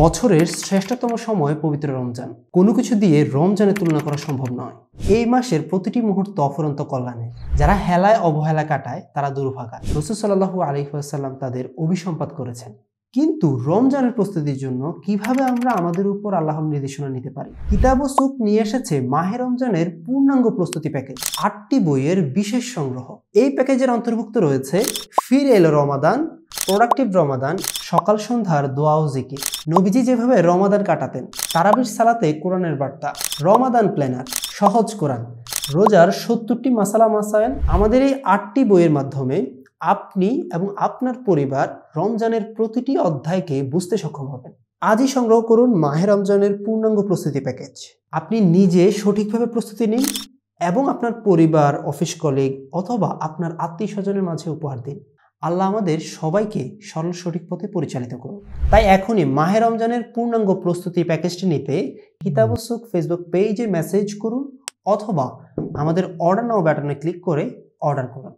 বছরের শ্রেষ্ঠতম সময় পবিত্র রমজান। কোনো কিছু দিয়ে রমজানের তুলনা করা সম্ভব নয়। এই মাসের প্রতিটি মুহূর্ত অফুরন্ত কল্যাণে। যারা হেলায় অবহেলা কাটায় তারা দুর্ভাগা। রাসূল সাল্লাল্লাহু আলাইহি ওয়াসাল্লাম তাদের অভিসম্পাত করেছেন। কিন্তু রমজানের প্রস্তুতির জন্য কিভাবে আমরা আমাদের উপর আল্লাহর নির্দেশনা নিতে পারি? কিতাব ও সুক নিয়ে এসেছে মাহে রমজানের পূর্ণাঙ্গ প্রস্তুতি প্যাকেজ, 8টি বইয়ের বিশেষ সংগ্রহ। এই প্যাকেজের অন্তর্ভুক্ত রয়েছে ফির এলো রমাদান, প্রোডাক্টিভ রমাদান, সকাল সন্ধ্যার দোয়া ও জিকির, নবীজি যেভাবে রমাদান কাটাতেন, তারাবির সালাতে কোরআনের বার্তা, রমাদান প্ল্যানার, সহজ কোরআন, রোজার 70টি মাসালা মাসায়েল। আমাদের এই 8টি বইয়ের মাধ্যমে আপনি এবং আপনার পরিবার রমজানের প্রতিটি অধ্যায়কে বুঝতে সক্ষম হবেন। আজই সংগ্রহ করুন মাহে রমজানের পূর্ণাঙ্গ প্রস্তুতি প্যাকেজ। আপনি নিজে সঠিকভাবে প্রস্তুতি নিন এবং আপনার পরিবার, অফিস কলিগ অথবা আপনার আত্মীয় স্বজনের মাঝে উপহার দিন। আল্লাহ আমাদের সবাইকে সরল সঠিক পথে পরিচালিত করুন। তাই এখনই মাহে রমজানের পূর্ণাঙ্গ প্রস্তুতি প্যাকেজটি নিতে কিতাব ও সুক ফেসবুক পেজে মেসেজ করুন অথবা আমাদের অর্ডার নাও বাটনে ক্লিক করে অর্ডার করুন।